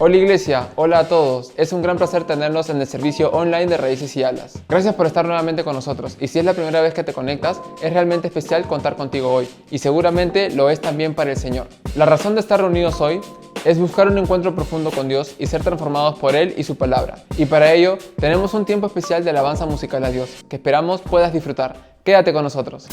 Hola Iglesia, hola a todos. Es un gran placer tenerlos en el servicio online de Raíces y Alas. Gracias por estar nuevamente con nosotros. Y si es la primera vez que te conectas, es realmente especial contar contigo hoy. Y seguramente lo es también para el Señor. La razón de estar reunidos hoy es buscar un encuentro profundo con Dios y ser transformados por Él y su palabra. Y para ello, tenemos un tiempo especial de alabanza musical a Dios, que esperamos puedas disfrutar. Quédate con nosotros.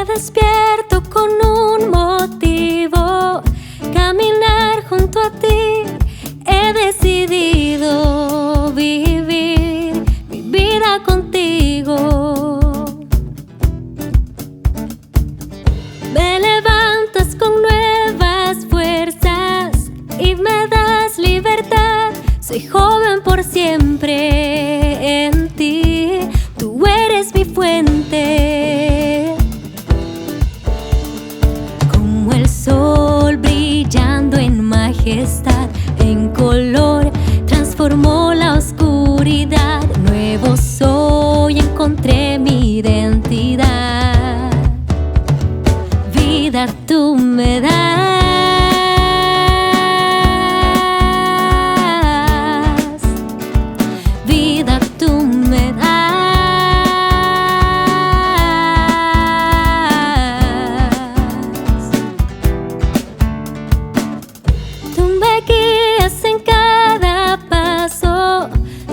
Despierto con un motivo, caminar junto a ti. He decidido vivir mi vida contigo. Me levantas con nuevas fuerzas y me das libertad. Soy joven por siempre en ti, tú eres mi fuente. Sol brillando en majestad, en color, transformó la oscuridad. Nuevo soy, encontré mi identidad. Vida tú me das, vida tú me das.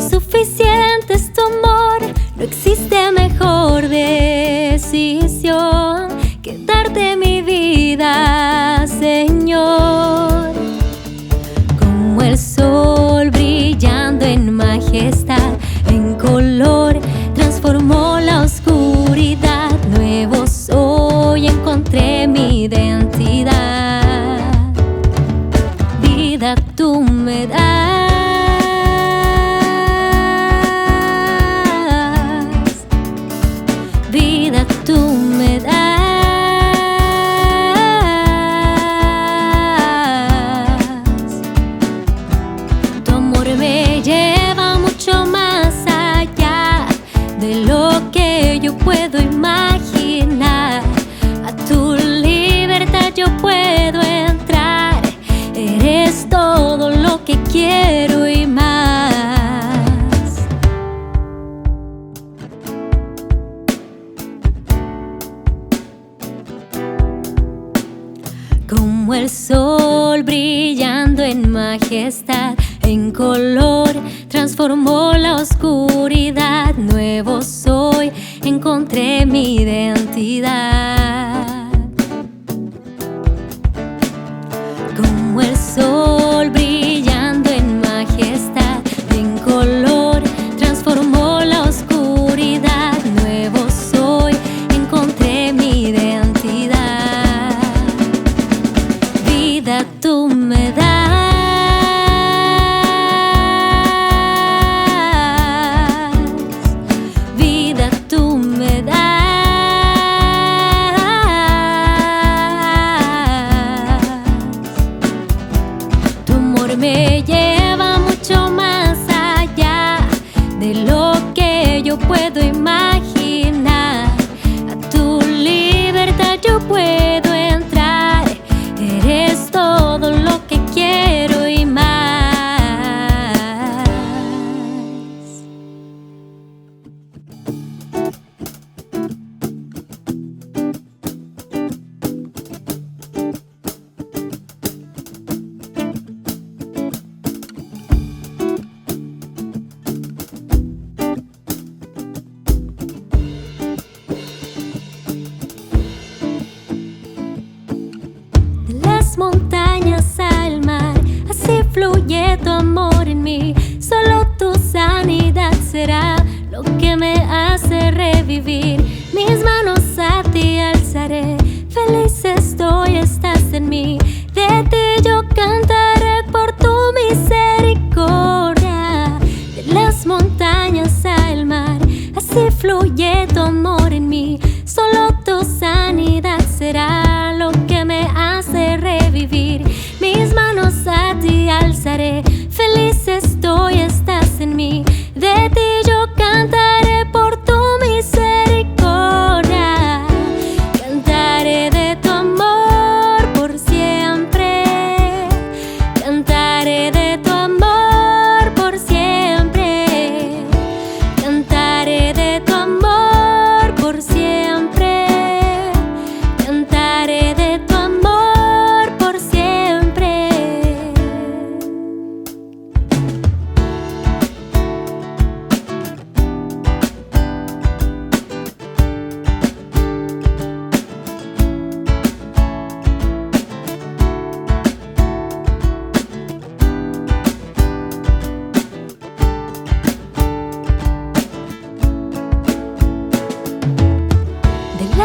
Suficiente es tu amor, no existe mejor decisión que darte mi vida, Señor. Como el sol brillando en majestad, en color, transformó la oscuridad. Nuevo soy, encontré mi identidad. Vida tú me das. Vida tú me das. Tu amor me lleva mucho más allá de lo que yo puedo imaginar. A tu libertad yo puedo entrar. Eres todo lo que quiero y más. Como el sol brillando en majestad, en color, transformó la oscuridad. Nuevo soy, encontré mi identidad. Como el sol brillando en majestad, en color, transformó la oscuridad. Nuevo soy, encontré mi identidad. Vida tú me das. Vida tú me das. Tu amor me lleva mucho más allá de lo que yo puedo imaginar. A tu libertad yo puedo entrar. Eres todo lo que quiero y más. Montañas al mar, así fluye tu amor en mí. Solo tu sanidad será lo que me hace revivir. Mis manos a ti alzaré, feliz estoy, estás en mí. De ti yo cantaré por tu misericordia. De las montañas al mar, así fluye tu amor en mí. Solo tu sanidad será lo que me hace revivir. Mis manos a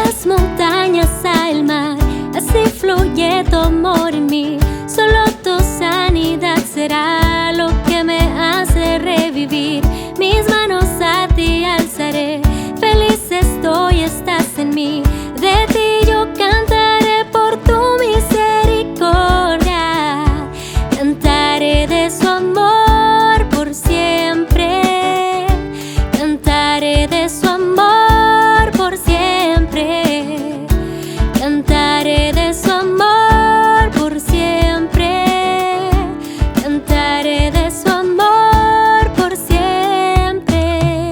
las montañas al mar, así fluye tu amor en mí. Solo tu sanidad será lo que me hace revivir. Mis manos a ti alzaré, feliz estoy, estás en mí. De ti yo cantaré por tu misericordia, cantaré de su amor por siempre, cantaré de su amor por siempre, cantaré de su amor por siempre, cantaré de su amor por siempre.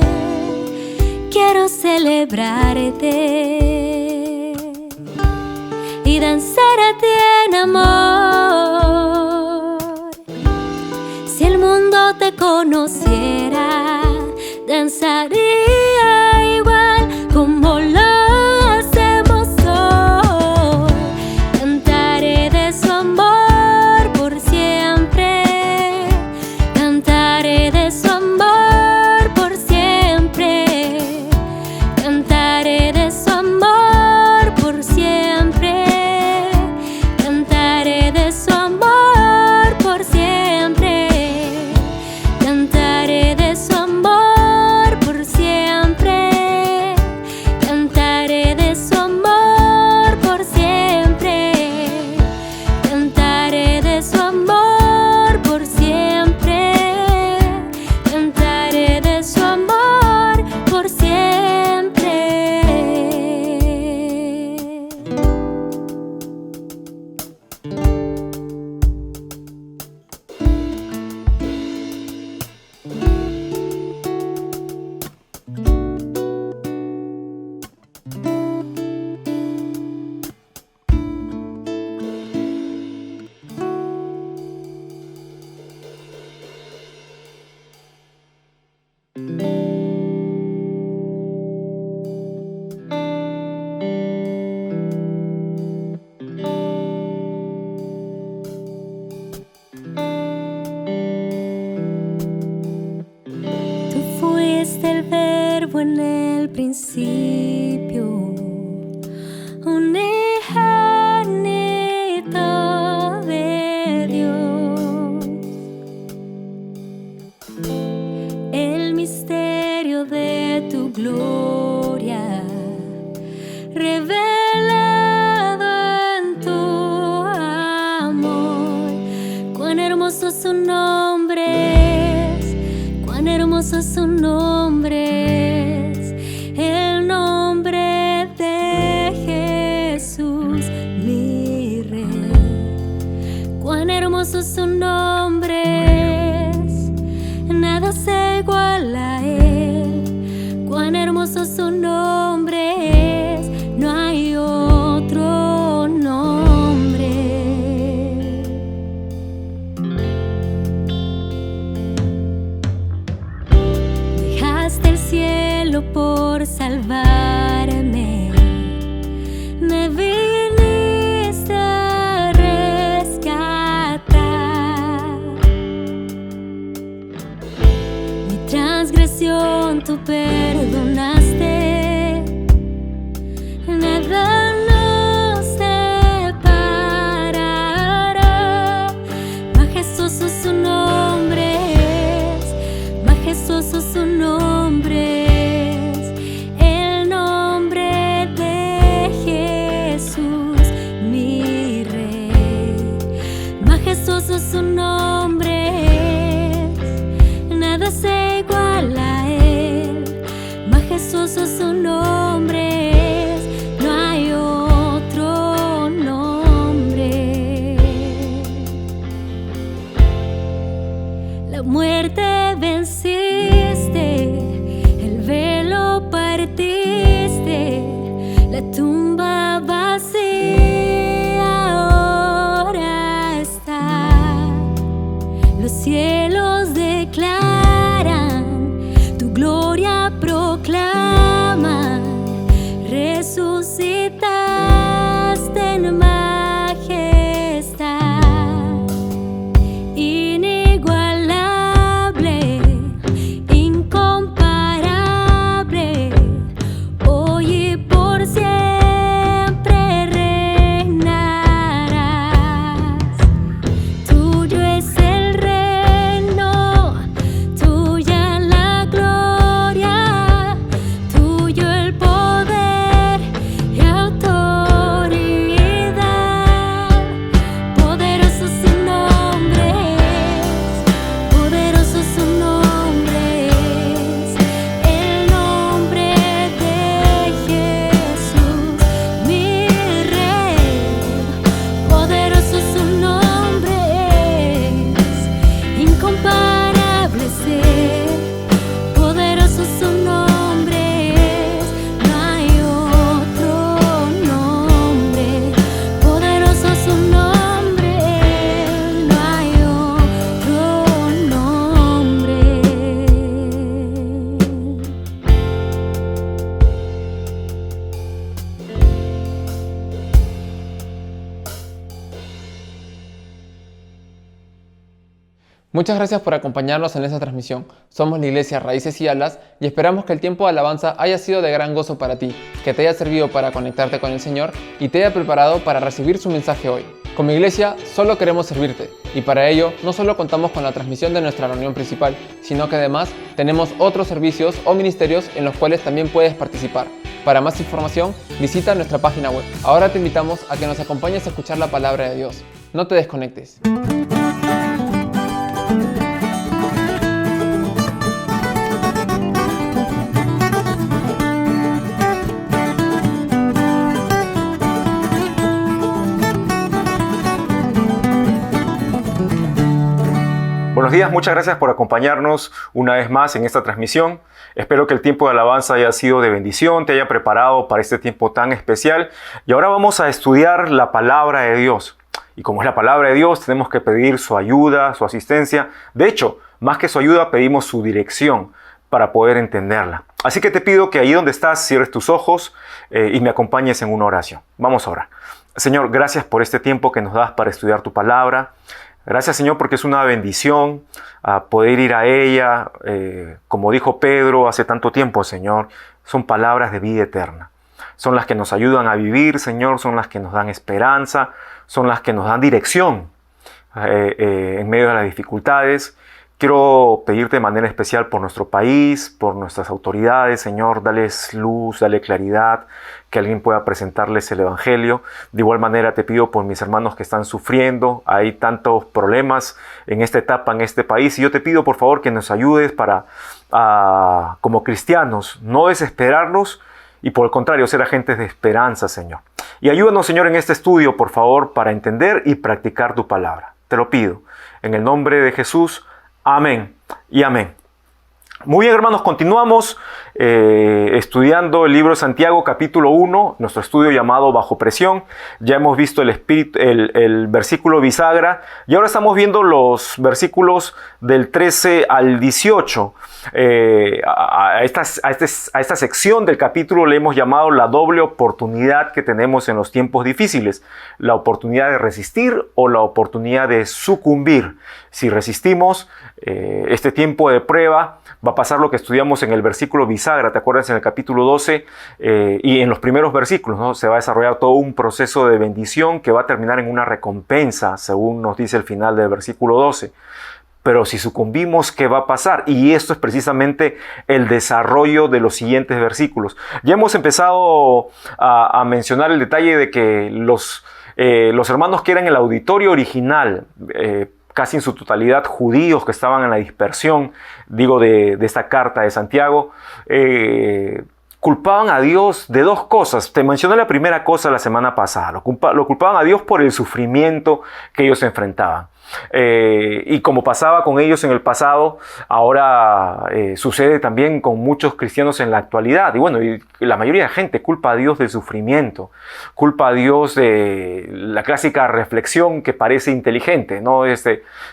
Quiero celebrarte y danzar a ti en amor. Si el mundo te conociera, danzaría igual como lo hacemos hoy. Cantaré de su amor por siempre, cantaré de su amor por siempre, cantaré de su amor por siempre, cantaré de su amor por siempre, cantaré de su amor por siempre, cantaré de su amor por siempre, cantaré de su amor por siempre, cantaré de su amor por siempre. Tú fuiste el verbo en el principio, unigénito de Dios. El misterio de tu gloria revelado en tu amor. Cuán hermoso su nombre es, cuán hermoso su nombre es, el nombre de Jesús, mi Rey. Cuán hermoso su nombre es, nada se iguala a él. Cuán hermoso su nombre es, no hay otro nombre. Dejaste el cielo por salvarme, me viniste a rescatar. Mi transgresión tú perdonaste, nada nos separará. Majestuoso su nombre es, majestuoso su nombre es, el nombre de Jesús, mi Rey. Majestuoso su nombre es, nada se iguala a él. Majestuoso su nombre es, no hay otro nombre. La muerte venciste, el velo partiste, la tumba vacía ahora está. Los cielos declaran, tu gloria proclaman. Muchas gracias por acompañarnos en esta transmisión. Somos la Iglesia Raíces y Alas y esperamos que el tiempo de alabanza haya sido de gran gozo para ti, que te haya servido para conectarte con el Señor y te haya preparado para recibir su mensaje hoy. Como iglesia, solo queremos servirte y para ello no solo contamos con la transmisión de nuestra reunión principal, sino que además tenemos otros servicios o ministerios en los cuales también puedes participar. Para más información, visita nuestra página web. Ahora te invitamos a que nos acompañes a escuchar la palabra de Dios. No te desconectes. Buenos días, muchas gracias por acompañarnos una vez más en esta transmisión. Espero que el tiempo de alabanza haya sido de bendición, te haya preparado para este tiempo tan especial. Y ahora vamos a estudiar la palabra de Dios. Y como es la palabra de Dios, tenemos que pedir su ayuda, su asistencia. De hecho, más que su ayuda, pedimos su dirección para poder entenderla. Así que te pido que ahí donde estás, cierres tus ojos y me acompañes en una oración. Vamos a orar. Señor, gracias por este tiempo que nos das para estudiar tu palabra. Gracias, Señor, porque es una bendición poder ir a ella. Como dijo Pedro hace tanto tiempo, Señor, son palabras de vida eterna. Son las que nos ayudan a vivir, Señor, son las que nos dan esperanza, son las que nos dan dirección en medio de las dificultades. Quiero pedirte de manera especial por nuestro país, por nuestras autoridades, Señor, dales luz, dale claridad, que alguien pueda presentarles el Evangelio. De igual manera te pido por mis hermanos que están sufriendo, hay tantos problemas en esta etapa, en este país, y yo te pido por favor que nos ayudes para, como cristianos, no desesperarnos y por el contrario, ser agentes de esperanza, Señor. Y ayúdanos, Señor, en este estudio, por favor, para entender y practicar tu palabra. Te lo pido, en el nombre de Jesús. Amén y amén. Muy bien, hermanos, continuamos estudiando el libro de Santiago, capítulo 1, nuestro estudio llamado Bajo Presión. Ya hemos visto el versículo bisagra y ahora estamos viendo los versículos del 13 al 18. A esta sección del capítulo le hemos llamado la doble oportunidad que tenemos en los tiempos difíciles. La oportunidad de resistir o la oportunidad de sucumbir. Si resistimos este tiempo de prueba, va a pasar lo que estudiamos en el versículo bisagra, ¿te acuerdas? En el capítulo 12 y en los primeros versículos, ¿no? Se va a desarrollar todo un proceso de bendición que va a terminar en una recompensa, según nos dice el final del versículo 12. Pero si sucumbimos, ¿qué va a pasar? Y esto es precisamente el desarrollo de los siguientes versículos. Ya hemos empezado a mencionar el detalle de que los hermanos que eran el auditorio original, casi en su totalidad judíos que estaban en la dispersión, de esta carta de Santiago, culpaban a Dios de dos cosas. Te mencioné la primera cosa la semana pasada. Lo culpaban a Dios por el sufrimiento que ellos enfrentaban. Y como pasaba con ellos en el pasado, ahora sucede también con muchos cristianos en la actualidad. Y bueno, y la mayoría de gente culpa a Dios del sufrimiento, culpa a Dios de la clásica reflexión que parece inteligente, ¿no?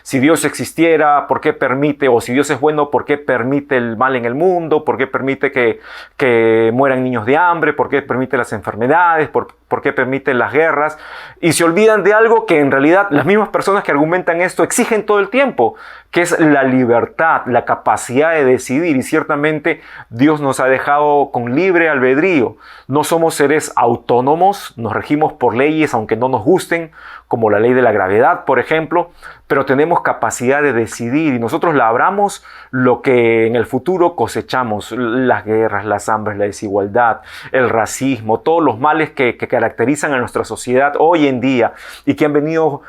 Si Dios existiera, ¿por qué permite? O si Dios es bueno, ¿por qué permite el mal en el mundo? ¿Por qué permite que mueran niños de hambre? ¿Por qué permite las enfermedades? ¿Por qué permite las guerras? Y se olvidan de algo que en realidad las mismas personas que argumentan esto exigen todo el tiempo, que es la libertad, la capacidad de decidir. Y ciertamente Dios nos ha dejado con libre albedrío. No somos seres autónomos, nos regimos por leyes aunque no nos gusten, como la ley de la gravedad, por ejemplo, pero tenemos capacidad de decidir y nosotros labramos lo que en el futuro cosechamos: las guerras, las hambres, la desigualdad, el racismo, todos los males que caracterizan a nuestra sociedad hoy en día y que han venido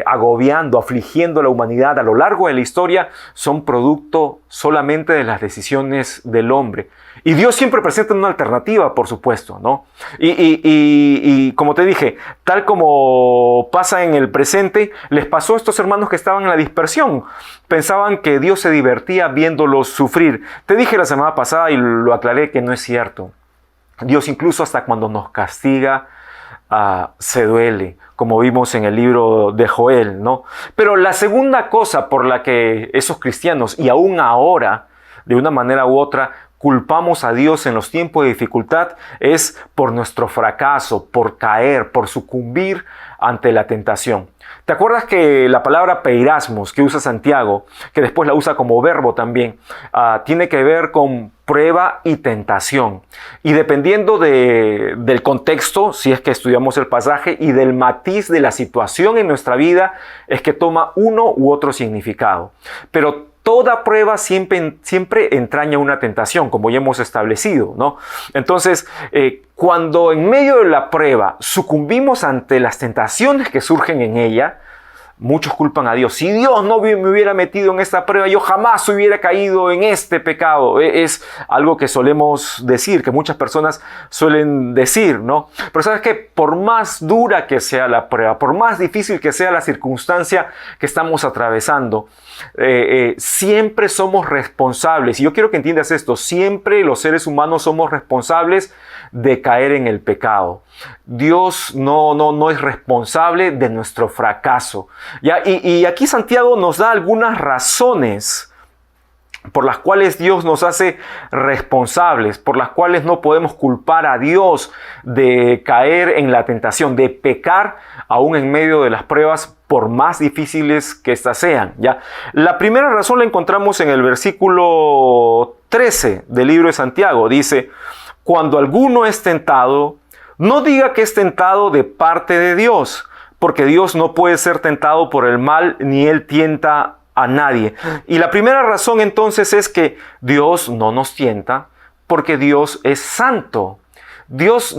agobiando, afligiendo a la humanidad a lo largo de la historia, son producto solamente de las decisiones del hombre. Y Dios siempre presenta una alternativa, por supuesto, ¿no? Y como te dije, tal como pasa en el presente, les pasó a estos hermanos que estaban en la dispersión. Pensaban que Dios se divertía viéndolos sufrir. Te dije la semana pasada y lo aclaré que no es cierto. Dios incluso hasta cuando nos castiga, se duele, como vimos en el libro de Joel, ¿no? Pero la segunda cosa por la que esos cristianos, y aún ahora, de una manera u otra, culpamos a Dios en los tiempos de dificultad, es por nuestro fracaso, por caer, por sucumbir ante la tentación. ¿Te acuerdas que la palabra peirasmos que usa Santiago, que después la usa como verbo también, tiene que ver con prueba y tentación? Y dependiendo del contexto, si es que estudiamos el pasaje, y del matiz de la situación en nuestra vida, es que toma uno u otro significado. Pero toda prueba siempre entraña una tentación, como ya hemos establecido, ¿no? Entonces, cuando en medio de la prueba sucumbimos ante las tentaciones que surgen en ella, muchos culpan a Dios. Si Dios no me hubiera metido en esta prueba, yo jamás hubiera caído en este pecado. Es algo que solemos decir, que muchas personas suelen decir, ¿no? Pero ¿sabes qué? Por más dura que sea la prueba, por más difícil que sea la circunstancia que estamos atravesando, siempre somos responsables. Y yo quiero que entiendas esto. Siempre los seres humanos somos responsables de caer en el pecado. Dios no es responsable de nuestro fracaso. ¿Ya? Y aquí Santiago nos da algunas razones por las cuales Dios nos hace responsables, por las cuales no podemos culpar a Dios de caer en la tentación, de pecar aún en medio de las pruebas, por más difíciles que éstas sean. ¿Ya? La primera razón la encontramos en el versículo 13 del libro de Santiago. Dice: cuando alguno es tentado, no diga que es tentado de parte de Dios, porque Dios no puede ser tentado por el mal, ni Él tienta a nadie. Y la primera razón entonces es que Dios no nos tienta, porque Dios es santo. Dios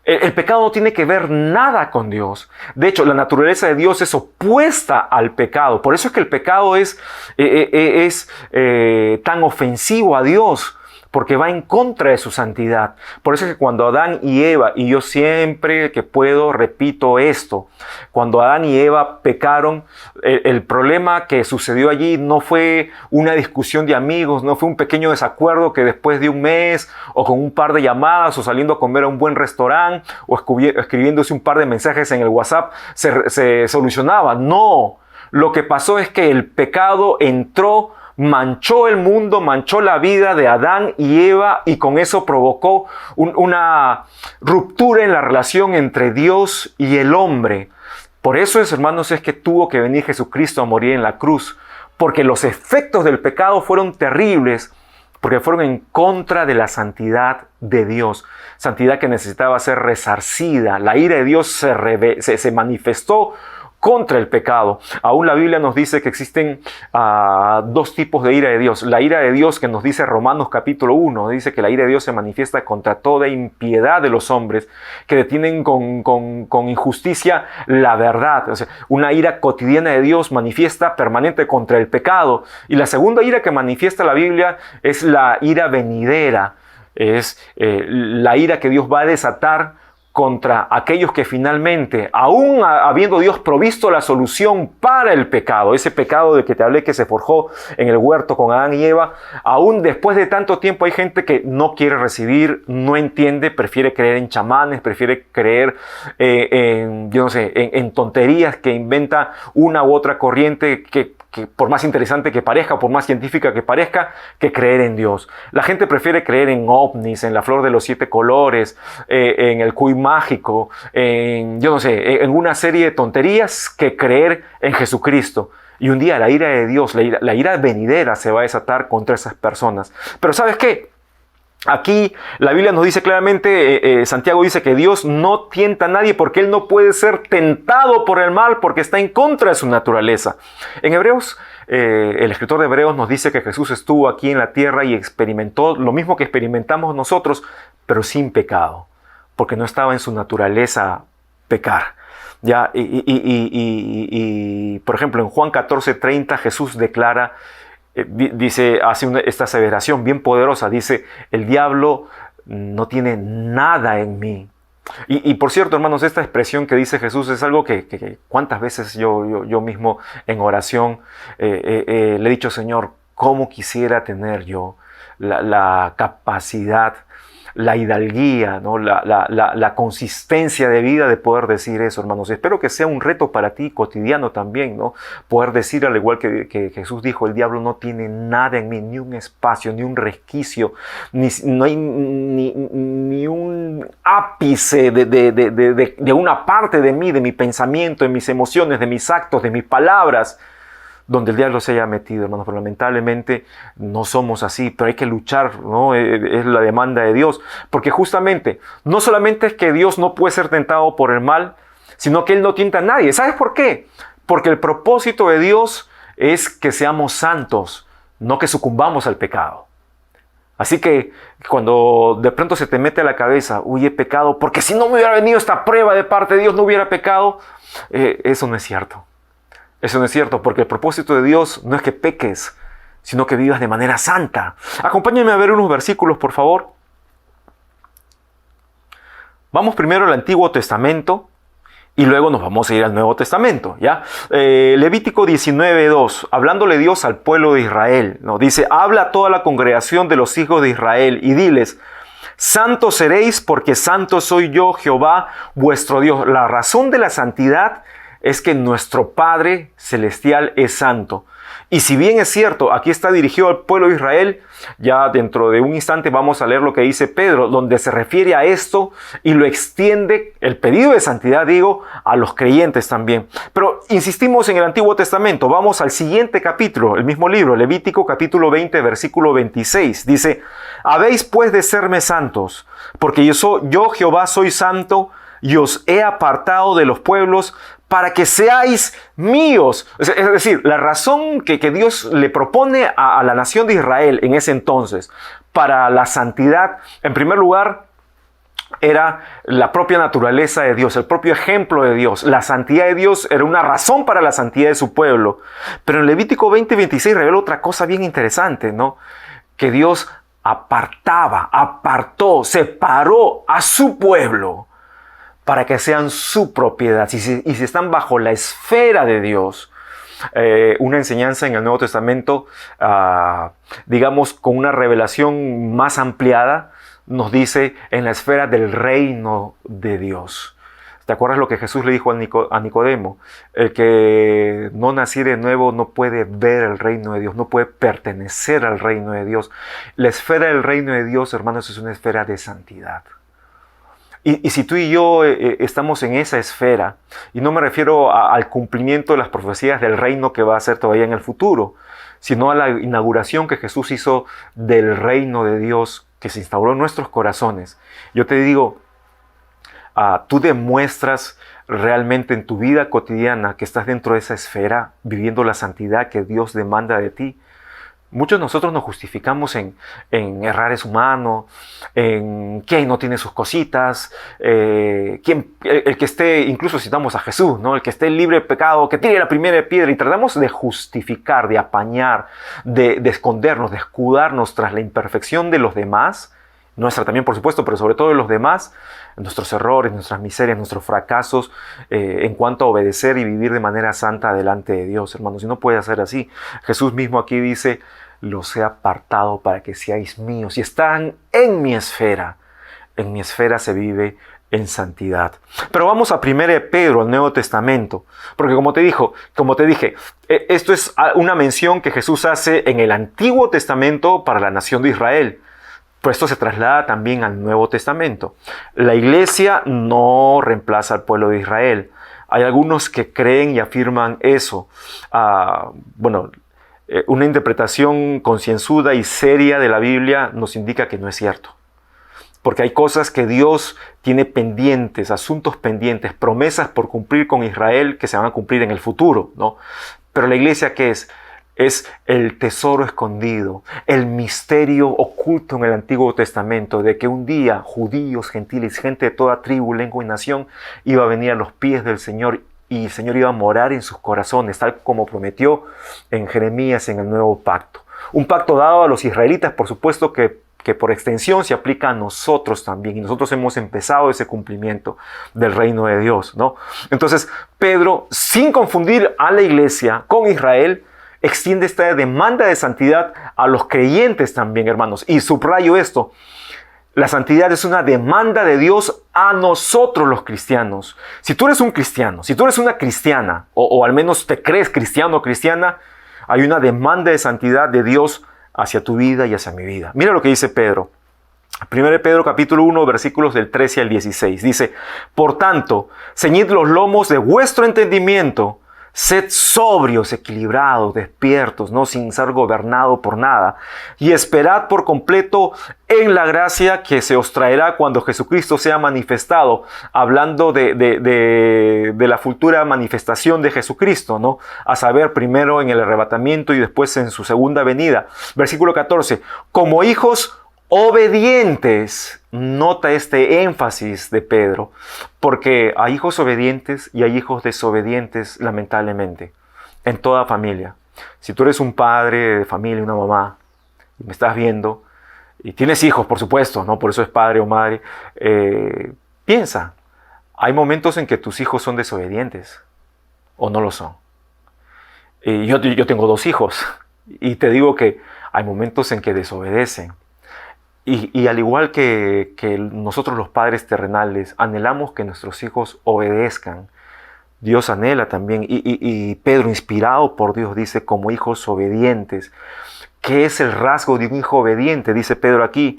el pecado no tiene que ver nada con Dios. De hecho, la naturaleza de Dios es opuesta al pecado. Por eso es que el pecado es tan ofensivo a Dios, porque va en contra de su santidad. Por eso es que cuando Adán y Eva, y yo siempre que puedo repito esto, cuando Adán y Eva pecaron, el problema que sucedió allí no fue una discusión de amigos, no fue un pequeño desacuerdo que después de un mes, o con un par de llamadas, o saliendo a comer a un buen restaurante, o escribiéndose un par de mensajes en el WhatsApp, se solucionaba. No, lo que pasó es que el pecado entró, manchó el mundo, manchó la vida de Adán y Eva, y con eso provocó una ruptura en la relación entre Dios y el hombre. Por eso, hermanos, es que tuvo que venir Jesucristo a morir en la cruz, porque los efectos del pecado fueron terribles, porque fueron en contra de la santidad de Dios, santidad que necesitaba ser resarcida. La ira de Dios se manifestó contra el pecado. Aún la Biblia nos dice que existen dos tipos de ira de Dios. La ira de Dios que nos dice Romanos capítulo 1, dice que la ira de Dios se manifiesta contra toda impiedad de los hombres, que detienen con injusticia la verdad. O sea, una ira cotidiana de Dios manifiesta permanente contra el pecado. Y la segunda ira que manifiesta la Biblia es la ira venidera. Es la ira que Dios va a desatar contra aquellos que finalmente, aún habiendo Dios provisto la solución para el pecado, ese pecado del que te hablé que se forjó en el huerto con Adán y Eva, aún después de tanto tiempo hay gente que no quiere recibir, no entiende, prefiere creer en chamanes, prefiere creer en tonterías que inventa una u otra corriente que por más interesante que parezca, por más científica que parezca, que creer en Dios. La gente prefiere creer en ovnis, en la flor de los 7 colores, en el cuy mágico, en una serie de tonterías, que creer en Jesucristo. Y un día la ira de Dios, la ira venidera se va a desatar contra esas personas. Pero ¿sabes qué? Aquí la Biblia nos dice claramente, Santiago dice que Dios no tienta a nadie porque Él no puede ser tentado por el mal, porque está en contra de su naturaleza. En Hebreos, el escritor de Hebreos nos dice que Jesús estuvo aquí en la tierra y experimentó lo mismo que experimentamos nosotros, pero sin pecado, porque no estaba en su naturaleza pecar. Ya, por ejemplo, en Juan 14:30 Jesús declara, hace esta aseveración bien poderosa, dice: el diablo no tiene nada en mí. Y por cierto, hermanos, esta expresión que dice Jesús es algo que cuántas veces yo mismo en oración le he dicho: Señor, ¿cómo quisiera tener yo la capacidad la hidalguía, ¿no? la consistencia de vida de poder decir eso, hermanos. Espero que sea un reto para ti cotidiano también, ¿no? Poder decir, al igual que Jesús dijo, el diablo no tiene nada en mí, ni un espacio, ni un resquicio, no hay ni un ápice de una parte de mí, de mi pensamiento, de mis emociones, de mis actos, de mis palabras, donde el diablo se haya metido, hermanos. Pero lamentablemente no somos así, pero hay que luchar, ¿no? Es la demanda de Dios, porque justamente no solamente es que Dios no puede ser tentado por el mal, sino que Él no tienta a nadie. ¿Sabes por qué? Porque el propósito de Dios es que seamos santos, no que sucumbamos al pecado. Así que cuando de pronto se te mete a la cabeza, uy, he pecado, porque si no me hubiera venido esta prueba de parte de Dios no hubiera pecado, eso no es cierto. Eso no es cierto, porque el propósito de Dios no es que peques, sino que vivas de manera santa. Acompáñenme a ver unos versículos, por favor. Vamos primero al Antiguo Testamento y luego nos vamos a ir al Nuevo Testamento, ¿ya? Levítico 19:2, hablándole Dios al pueblo de Israel, ¿no? Dice, habla a toda la congregación de los hijos de Israel y diles, santos seréis porque santo soy yo, Jehová, vuestro Dios. La razón de la santidad es que nuestro Padre Celestial es santo. Y si bien es cierto, aquí está dirigido al pueblo de Israel, ya dentro de un instante vamos a leer lo que dice Pedro, donde se refiere a esto y lo extiende, el pedido de santidad, digo, a los creyentes también. Pero insistimos en el Antiguo Testamento, vamos al siguiente capítulo, el mismo libro, Levítico capítulo 20, versículo 26. Dice, habéis pues de serme santos, porque yo Jehová soy santo, y os he apartado de los pueblos para que seáis míos. Es decir, la razón que Dios le propone a la nación de Israel en ese entonces para la santidad, en primer lugar, era la propia naturaleza de Dios, el propio ejemplo de Dios. La santidad de Dios era una razón para la santidad de su pueblo. Pero en Levítico 20:26 revela otra cosa bien interesante, ¿no? Que Dios apartó, separó a su pueblo para que sean su propiedad. Y si están bajo la esfera de Dios, una enseñanza en el Nuevo Testamento, digamos, con una revelación más ampliada, nos dice en la esfera del reino de Dios. ¿Te acuerdas lo que Jesús le dijo a Nicodemo? El que no naciere de nuevo no puede ver el reino de Dios, no puede pertenecer al reino de Dios. La esfera del reino de Dios, hermanos, es una esfera de santidad. Y si tú y yo estamos en esa esfera, y no me refiero al cumplimiento de las profecías del reino que va a ser todavía en el futuro, sino a la inauguración que Jesús hizo del reino de Dios que se instauró en nuestros corazones. Yo te digo, tú demuestras realmente en tu vida cotidiana que estás dentro de esa esfera, viviendo la santidad que Dios demanda de ti. Muchos de nosotros nos justificamos en errar es humano, en quién no tiene sus cositas, el que esté, incluso citamos a Jesús, ¿no? El que esté libre de pecado, que tire la primera piedra, y tratamos de justificar, de apañar, de escondernos, de escudarnos tras la imperfección de los demás, nuestra también por supuesto, pero sobre todo de los demás, nuestros errores, nuestras miserias, nuestros fracasos en cuanto a obedecer y vivir de manera santa delante de Dios, hermanos. Y no puede ser así. Jesús mismo aquí dice, los he apartado para que seáis míos. Y están en mi esfera se vive en santidad. Pero vamos a 1 Pedro, al Nuevo Testamento, porque como te dije, esto es una mención que Jesús hace en el Antiguo Testamento para la nación de Israel. Pero esto se traslada también al Nuevo Testamento. La iglesia no reemplaza al pueblo de Israel. Hay algunos que creen y afirman eso. Una interpretación concienzuda y seria de la Biblia nos indica que no es cierto. Porque hay cosas que Dios tiene pendientes, asuntos pendientes, promesas por cumplir con Israel que se van a cumplir en el futuro, ¿no? Pero la iglesia, ¿qué es? Es el tesoro escondido, el misterio oculto en el Antiguo Testamento de que un día judíos, gentiles, gente de toda tribu, lengua y nación iba a venir a los pies del Señor y el Señor iba a morar en sus corazones, tal como prometió en Jeremías en el Nuevo Pacto. Un pacto dado a los israelitas, por supuesto que por extensión se aplica a nosotros también, y nosotros hemos empezado ese cumplimiento del reino de Dios, ¿no? Entonces, Pedro, sin confundir a la iglesia con Israel, extiende esta demanda de santidad a los creyentes también, hermanos. Y subrayo esto, La santidad es una demanda de Dios a nosotros los cristianos. Si tú eres un cristiano, si tú eres una cristiana, o al menos te crees cristiano o cristiana, hay una demanda de santidad de Dios hacia tu vida y hacia mi vida. Mira lo que dice Pedro. 1 Pedro capítulo 1, versículos del 13 al 16. Dice, por tanto, ceñid los lomos de vuestro entendimiento, sed sobrios, equilibrados, despiertos, no sin ser gobernado por nada, y esperad por completo en la gracia que se os traerá cuando Jesucristo sea manifestado, hablando de la futura manifestación de Jesucristo, ¿no? A saber, primero en el arrebatamiento y después en su segunda venida. Versículo 14, como hijos obedientes. Nota este énfasis de Pedro, porque hay hijos obedientes y hay hijos desobedientes, lamentablemente, en toda familia. Si tú eres un padre de familia, una mamá, y me estás viendo, y tienes hijos, por supuesto, ¿no? Por eso es padre o madre, piensa, hay momentos en que tus hijos son desobedientes, o no lo son. Y yo tengo 2 hijos, y te digo que hay momentos en que desobedecen. Y al igual que nosotros los padres terrenales anhelamos que nuestros hijos obedezcan, Dios anhela también, y Pedro, inspirado por Dios, dice como hijos obedientes. ¿Qué es el rasgo de un hijo obediente? Dice Pedro aquí,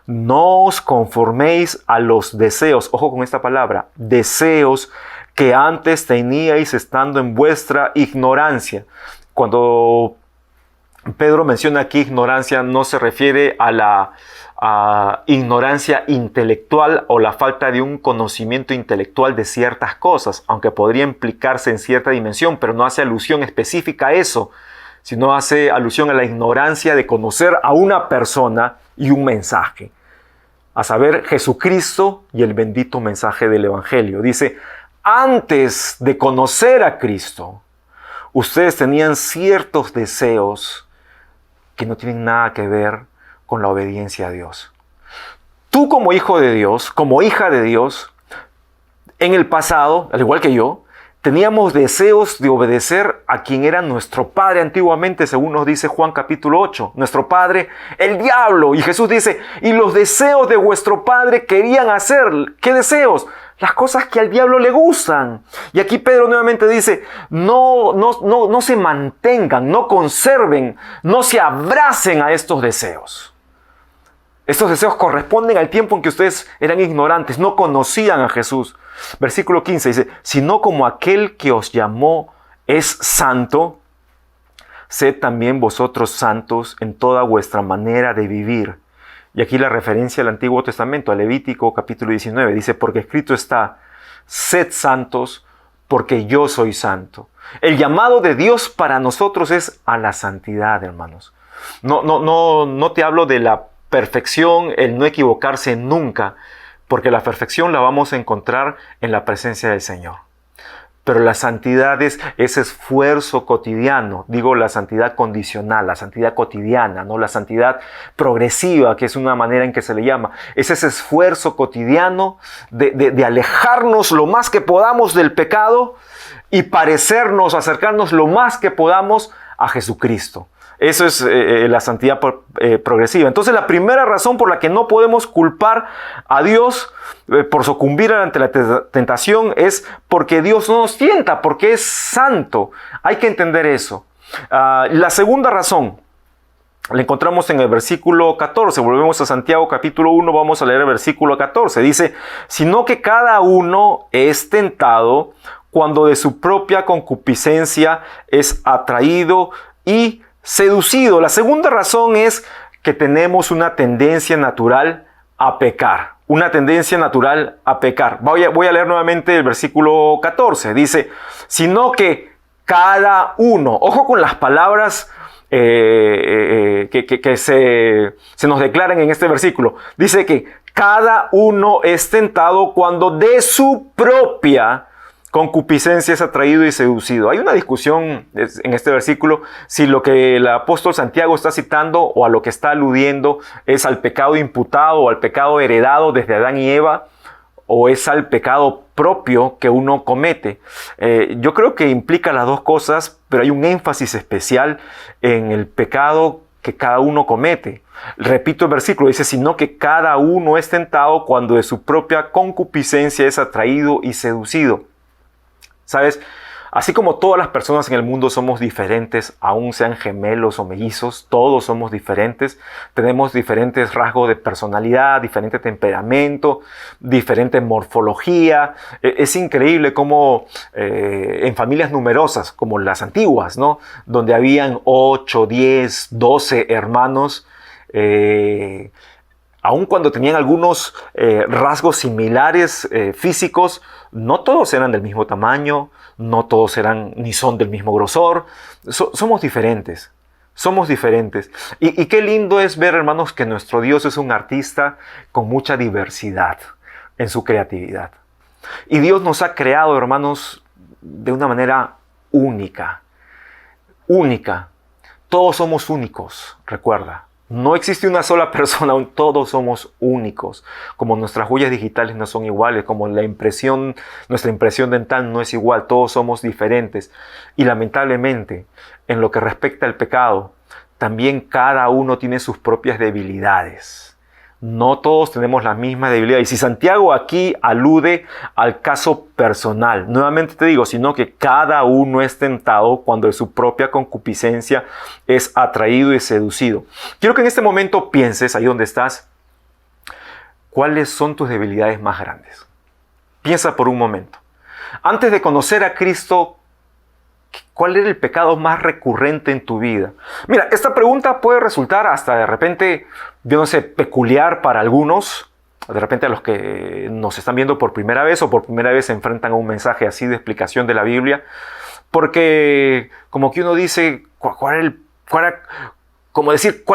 no os conforméis a los deseos, ojo con esta palabra, deseos que antes teníais estando en vuestra ignorancia. Cuando Pedro menciona aquí ignorancia, no se refiere a la ignorancia intelectual o la falta de un conocimiento intelectual de ciertas cosas, aunque podría implicarse en cierta dimensión, pero no hace alusión específica a eso, sino hace alusión a la ignorancia de conocer a una persona y un mensaje, a saber, Jesucristo y el bendito mensaje del Evangelio. Dice, antes de conocer a Cristo, ustedes tenían ciertos deseos que no tienen nada que ver con la obediencia a Dios. Tú como hijo de Dios, como hija de Dios, en el pasado, al igual que yo, teníamos deseos de obedecer a quien era nuestro padre antiguamente, según nos dice Juan capítulo 8. Nuestro padre, el diablo. Y Jesús dice, y los deseos de vuestro padre querían hacer. ¿Qué deseos? Las cosas que al diablo le gustan. Y aquí Pedro nuevamente dice, no se mantengan, no conserven, no se abracen a estos deseos. Estos deseos corresponden al tiempo en que ustedes eran ignorantes, no conocían a Jesús. Versículo 15 dice, sino como aquel que os llamó es santo, sed también vosotros santos en toda vuestra manera de vivir. Y aquí la referencia al Antiguo Testamento, a Levítico capítulo 19, dice, porque escrito está, sed santos porque yo soy santo. El llamado de Dios para nosotros es a la santidad, hermanos. No te hablo de la perfección, el no equivocarse nunca, porque la perfección la vamos a encontrar en la presencia del Señor. Pero la santidad es ese esfuerzo cotidiano, digo la santidad condicional, la santidad cotidiana, no la santidad progresiva, que es una manera en que se le llama. Es ese esfuerzo cotidiano de alejarnos lo más que podamos del pecado y parecernos, acercarnos lo más que podamos a Jesucristo. Eso es la santidad progresiva. Entonces la primera razón por la que no podemos culpar a Dios por sucumbir ante la tentación es porque Dios no nos tienta, porque es santo. Hay que entender eso. La segunda razón la encontramos en el versículo 14. Volvemos a Santiago capítulo 1, vamos a leer el versículo 14. Dice, sino que cada uno es tentado cuando de su propia concupiscencia es atraído y seducido. La segunda razón es que tenemos una tendencia natural a pecar. Una tendencia natural a pecar. Voy a leer nuevamente el versículo 14. Dice, sino que cada uno, ojo con las palabras que se nos declaran en este versículo. Dice que cada uno es tentado cuando de su propia concupiscencia es atraído y seducido. Hay una discusión en este versículo si lo que el apóstol Santiago está citando o a lo que está aludiendo es al pecado imputado o al pecado heredado desde Adán y Eva, o es al pecado propio que uno comete. Yo creo que implica las dos cosas, pero hay un énfasis especial en el pecado que cada uno comete. Repito el versículo, dice, sino que cada uno es tentado cuando de su propia concupiscencia es atraído y seducido. ¿Sabes? Así como todas las personas en el mundo somos diferentes, aun sean gemelos o mellizos, todos somos diferentes, tenemos diferentes rasgos de personalidad, diferente temperamento, diferente morfología. Es increíble cómo en familias numerosas, como las antiguas, ¿no? Donde habían 8, 10, 12 hermanos, aun cuando tenían algunos rasgos similares físicos, no todos eran del mismo tamaño, no todos eran ni son del mismo grosor. Somos diferentes. Somos diferentes. Y qué lindo es ver, hermanos, que nuestro Dios es un artista con mucha diversidad en su creatividad. Y Dios nos ha creado, hermanos, de una manera única. Única. Todos somos únicos, recuerda. No existe una sola persona, todos somos únicos. Como nuestras huellas digitales no son iguales, como nuestra impresión dental no es igual, todos somos diferentes. Y lamentablemente, en lo que respecta al pecado, también cada uno tiene sus propias debilidades. No todos tenemos la misma debilidad. Y si Santiago aquí alude al caso personal, nuevamente te digo, sino que cada uno es tentado cuando de su propia concupiscencia es atraído y seducido. Quiero que en este momento pienses, ahí donde estás, ¿cuáles son tus debilidades más grandes? Piensa por un momento. Antes de conocer a Cristo, ¿cuál era el pecado más recurrente en tu vida? Mira, esta pregunta puede resultar hasta de repente, yo no sé, peculiar para algunos. De repente a los que nos están viendo por primera vez o por primera vez se enfrentan a un mensaje así de explicación de la Biblia. Porque como que uno dice, ¿cuál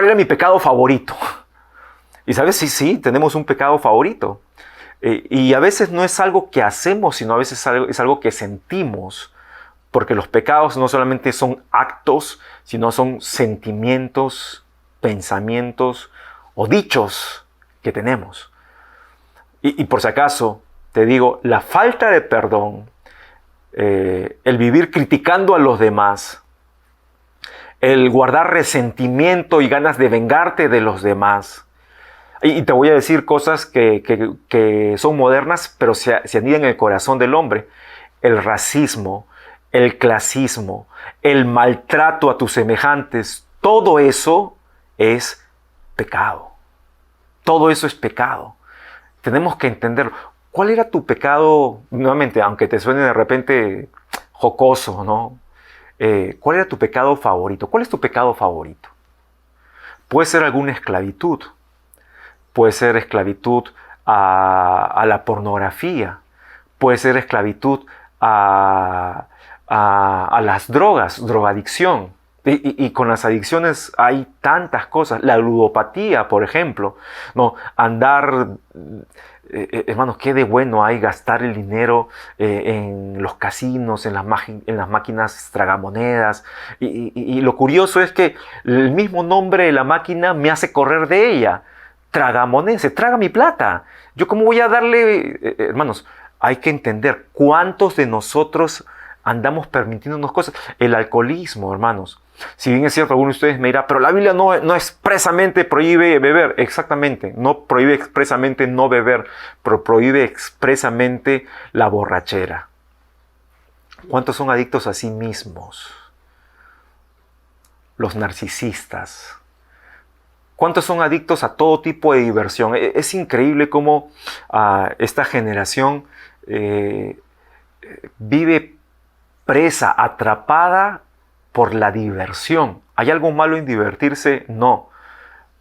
era mi pecado favorito? Y sabes, sí, tenemos un pecado favorito. Y a veces no es algo que hacemos, sino a veces es algo que sentimos. Porque los pecados no solamente son actos, sino son sentimientos, pensamientos o dichos que tenemos. Y por si acaso, te digo, la falta de perdón, el vivir criticando a los demás, el guardar resentimiento y ganas de vengarte de los demás. Y te voy a decir cosas que son modernas, pero se anidan en el corazón del hombre. El racismo, el clasismo, el maltrato a tus semejantes, todo eso es pecado. Todo eso es pecado. Tenemos que entender cuál era tu pecado, nuevamente, aunque te suene de repente jocoso, ¿no? ¿Cuál era tu pecado favorito? ¿Cuál es tu pecado favorito? Puede ser alguna esclavitud. Puede ser esclavitud a la pornografía. Puede ser esclavitud a las drogas, drogadicción. Y con las adicciones hay tantas cosas. La ludopatía, por ejemplo. No, andar, hermanos, qué de bueno hay gastar el dinero en los casinos, en las máquinas tragamonedas. Y lo curioso es que el mismo nombre de la máquina me hace correr de ella. Tragamonedas, se traga mi plata. ¿Yo cómo voy a darle? Hermanos, hay que entender cuántos de nosotros andamos permitiéndonos cosas. El alcoholismo, hermanos. Si bien es cierto, alguno de ustedes me dirá, pero la Biblia no expresamente prohíbe beber. Exactamente, no prohíbe expresamente no beber, pero prohíbe expresamente la borrachera. ¿Cuántos son adictos a sí mismos? Los narcisistas. ¿Cuántos son adictos a todo tipo de diversión? Es increíble cómo esta generación vive presa, atrapada por la diversión. ¿Hay algo malo en divertirse? No.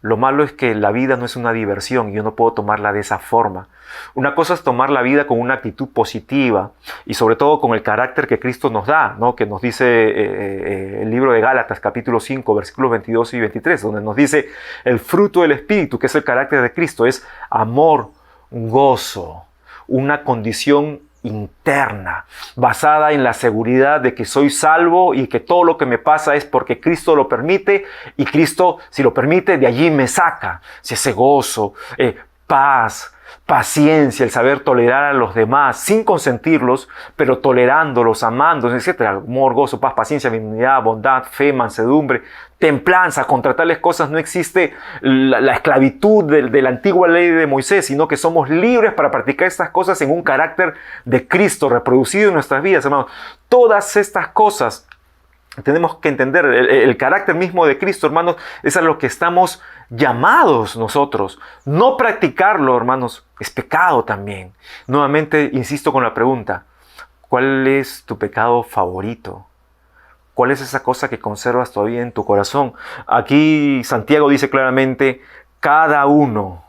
Lo malo es que la vida no es una diversión y yo no puedo tomarla de esa forma. Una cosa es tomar la vida con una actitud positiva y sobre todo con el carácter que Cristo nos da, ¿no? Que nos dice el libro de Gálatas capítulo 5 versículos 22 y 23, donde nos dice el fruto del Espíritu, que es el carácter de Cristo, es amor, gozo, una condición interna, basada en la seguridad de que soy salvo y que todo lo que me pasa es porque Cristo lo permite y Cristo, si lo permite, de allí me saca. Si ese gozo, paz, paciencia, el saber tolerar a los demás sin consentirlos, pero tolerándolos, amándolos, etc. Amor, gozo, paz, paciencia, benignidad, bondad, fe, mansedumbre, templanza. Contra tales cosas no existe la esclavitud de la antigua ley de Moisés, sino que somos libres para practicar estas cosas en un carácter de Cristo reproducido en nuestras vidas, hermanos. Todas estas cosas tenemos que entender, el carácter mismo de Cristo, hermanos, es a lo que estamos llamados nosotros. No practicarlo, hermanos, es pecado también. Nuevamente, insisto con la pregunta, ¿cuál es tu pecado favorito? ¿Cuál es esa cosa que conservas todavía en tu corazón? Aquí Santiago dice claramente, cada uno,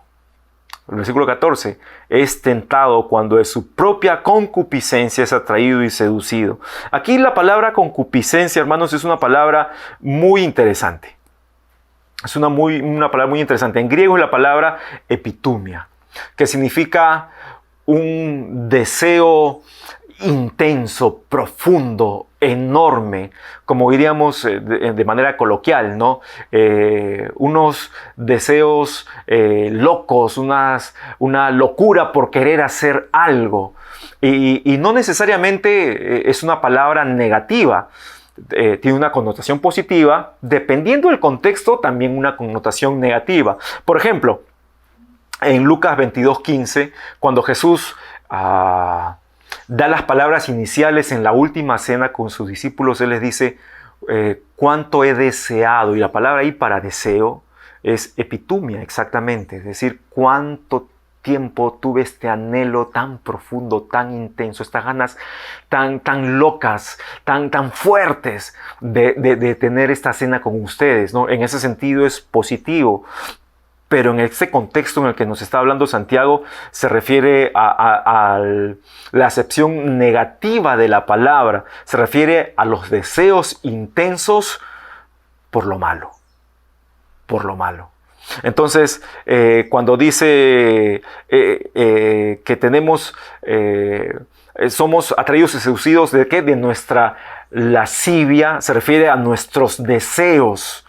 el versículo 14, es tentado cuando de su propia concupiscencia es atraído y seducido. Aquí la palabra concupiscencia, hermanos, es una palabra muy interesante. Es una palabra muy interesante. En griego es la palabra epitumia, que significa un deseo intenso, profundo, enorme, como diríamos de manera coloquial, ¿no? Unos deseos locos, una locura por querer hacer algo. Y no necesariamente es una palabra negativa. Tiene una connotación positiva, dependiendo del contexto, también una connotación negativa. Por ejemplo, en Lucas 22:15, cuando Jesús da las palabras iniciales en la última cena con sus discípulos, Él les dice, cuánto he deseado, y la palabra ahí para deseo es epitumia, exactamente, es decir, cuánto tiempo tuve este anhelo tan profundo, tan intenso, estas ganas tan locas, tan fuertes de tener esta cena con ustedes, ¿no? En ese sentido es positivo. Pero en este contexto en el que nos está hablando Santiago, se refiere a la acepción negativa de la palabra. Se refiere a los deseos intensos por lo malo. Por lo malo. Entonces, cuando dice que somos atraídos y seducidos ¿de qué? De nuestra lascivia, se refiere a nuestros deseos.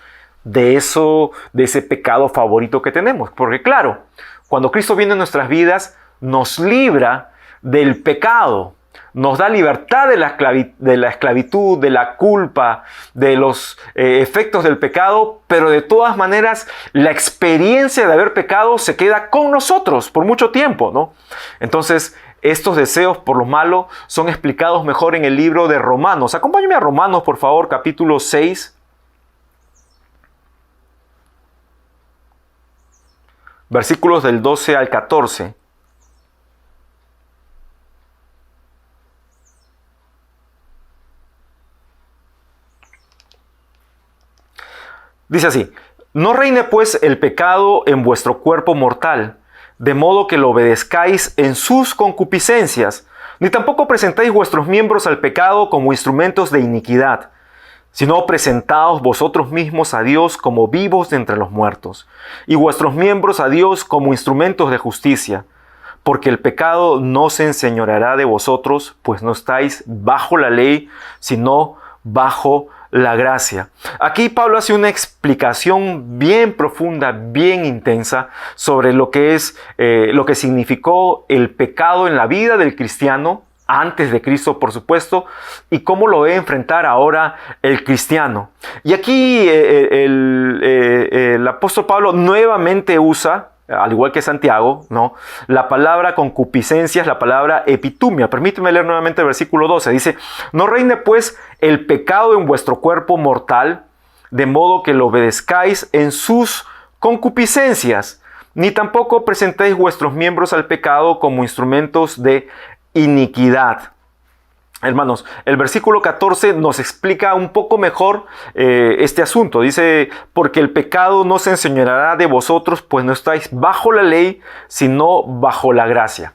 De ese pecado favorito que tenemos. Porque claro, cuando Cristo viene en nuestras vidas, nos libra del pecado, nos da libertad de la esclavitud, de la culpa, de los efectos del pecado, pero de todas maneras la experiencia de haber pecado se queda con nosotros por mucho tiempo, ¿no? Entonces, estos deseos por lo malo son explicados mejor en el libro de Romanos. Acompáñame a Romanos, por favor, capítulo 6. Versículos del 12 al 14. Dice así, no reine pues el pecado en vuestro cuerpo mortal, de modo que lo obedezcáis en sus concupiscencias, ni tampoco presentáis vuestros miembros al pecado como instrumentos de iniquidad, sino presentaos vosotros mismos a Dios como vivos de entre los muertos, y vuestros miembros a Dios como instrumentos de justicia, porque el pecado no se enseñoreará de vosotros, pues no estáis bajo la ley, sino bajo la gracia. Aquí Pablo hace una explicación bien profunda, bien intensa, sobre lo que significó el pecado en la vida del cristiano, antes de Cristo, por supuesto, y cómo lo debe enfrentar ahora el cristiano. Y aquí el apóstol Pablo nuevamente usa, al igual que Santiago, ¿no?, la palabra concupiscencia es la palabra epitumia. Permíteme leer nuevamente el versículo 12. Dice, no reine pues el pecado en vuestro cuerpo mortal, de modo que lo obedezcáis en sus concupiscencias, ni tampoco presentéis vuestros miembros al pecado como instrumentos de iniquidad. Hermanos, el versículo 14 nos explica un poco mejor este asunto. Dice, porque el pecado no se enseñoreará de vosotros, pues no estáis bajo la ley, sino bajo la gracia.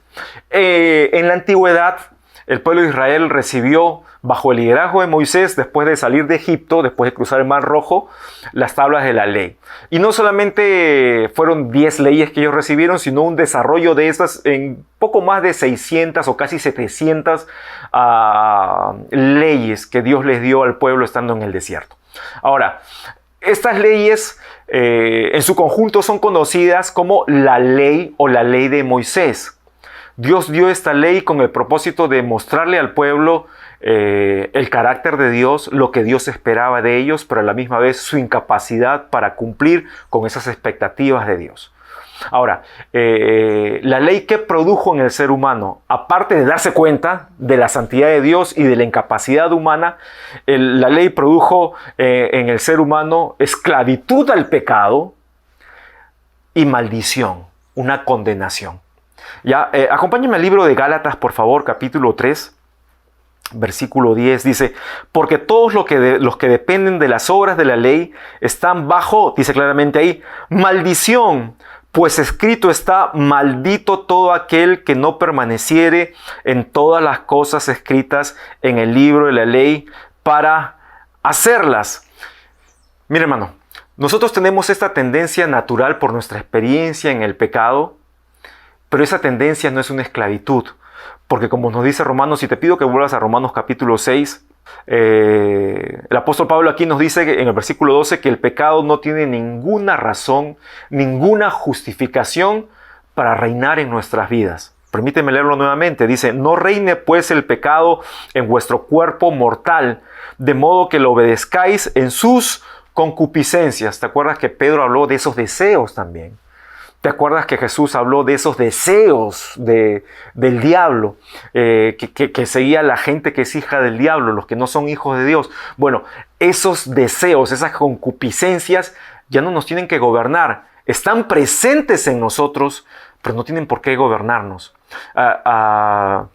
En la antigüedad, el pueblo de Israel recibió, bajo el liderazgo de Moisés, después de salir de Egipto, después de cruzar el Mar Rojo, las tablas de la ley. Y no solamente fueron 10 leyes que ellos recibieron, sino un desarrollo de estas en poco más de 600 o casi 700 leyes que Dios les dio al pueblo estando en el desierto. Ahora, Estas leyes en su conjunto son conocidas como la ley o la ley de Moisés. Dios dio esta ley con el propósito de mostrarle al pueblo el carácter de Dios, lo que Dios esperaba de ellos, pero a la misma vez su incapacidad para cumplir con esas expectativas de Dios. Ahora, la ley que produjo en el ser humano, aparte de darse cuenta de la santidad de Dios y de la incapacidad humana, la ley produjo en el ser humano esclavitud al pecado y maldición, una condenación. Ya, acompáñenme al libro de Gálatas, por favor, capítulo 3. Versículo 10 dice, porque todos los que dependen de las obras de la ley están bajo, dice claramente ahí, maldición, pues escrito está, maldito todo aquel que no permaneciere en todas las cosas escritas en el libro de la ley para hacerlas. Mira, hermano, nosotros tenemos esta tendencia natural por nuestra experiencia en el pecado, pero esa tendencia no es una esclavitud. Porque como nos dice Romanos, y te pido que vuelvas a Romanos capítulo 6, el apóstol Pablo aquí nos dice en el versículo 12 que el pecado no tiene ninguna razón, ninguna justificación para reinar en nuestras vidas. Permíteme leerlo nuevamente. Dice, no reine pues el pecado en vuestro cuerpo mortal, de modo que lo obedezcáis en sus concupiscencias. ¿Te acuerdas que Pedro habló de esos deseos también? ¿Te acuerdas que Jesús habló de esos deseos del diablo que seguía a la gente que es hija del diablo, los que no son hijos de Dios? Bueno, esos deseos, esas concupiscencias ya no nos tienen que gobernar. Están presentes en nosotros, pero no tienen por qué gobernarnos. Hermanos,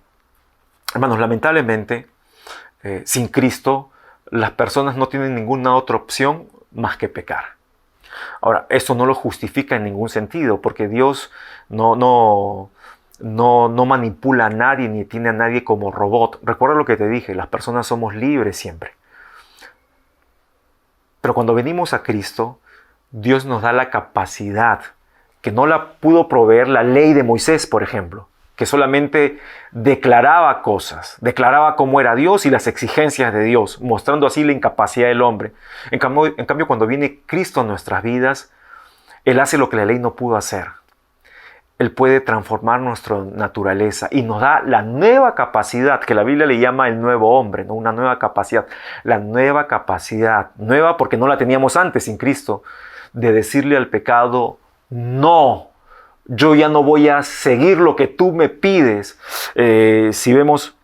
lamentablemente, sin Cristo, las personas no tienen ninguna otra opción más que pecar. Ahora, esto no lo justifica en ningún sentido, porque Dios no manipula a nadie ni tiene a nadie como robot. Recuerda lo que te dije, las personas somos libres siempre. Pero cuando venimos a Cristo, Dios nos da la capacidad que no la pudo proveer la ley de Moisés, por ejemplo, que solamente declaraba cosas, declaraba cómo era Dios y las exigencias de Dios, mostrando así la incapacidad del hombre. En cambio, cuando viene Cristo a nuestras vidas, Él hace lo que la ley no pudo hacer. Él puede transformar nuestra naturaleza y nos da la nueva capacidad, que la Biblia le llama el nuevo hombre, ¿no? Una nueva capacidad. La nueva capacidad, nueva porque no la teníamos antes sin Cristo, de decirle al pecado, no. Yo ya no voy a seguir lo que tú me pides. Si vemos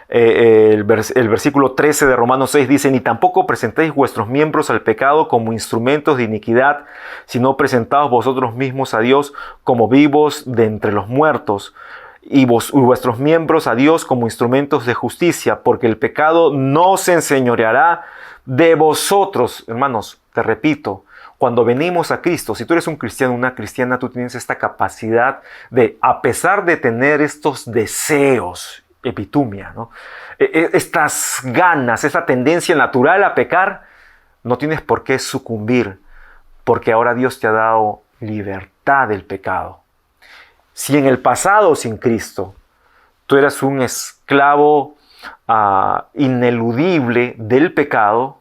el versículo 13 de Romanos 6 dice, ni tampoco presentéis vuestros miembros al pecado como instrumentos de iniquidad, sino presentaos vosotros mismos a Dios como vivos de entre los muertos, y vuestros miembros a Dios como instrumentos de justicia, porque el pecado no se enseñoreará de vosotros. Hermanos, te repito, cuando venimos a Cristo, si tú eres un cristiano, una cristiana, tú tienes esta capacidad de, a pesar de tener estos deseos, epitumia, ¿no? Estas ganas, esta tendencia natural a pecar, no tienes por qué sucumbir, porque ahora Dios te ha dado libertad del pecado. Si en el pasado sin Cristo tú eras un esclavo ineludible del pecado,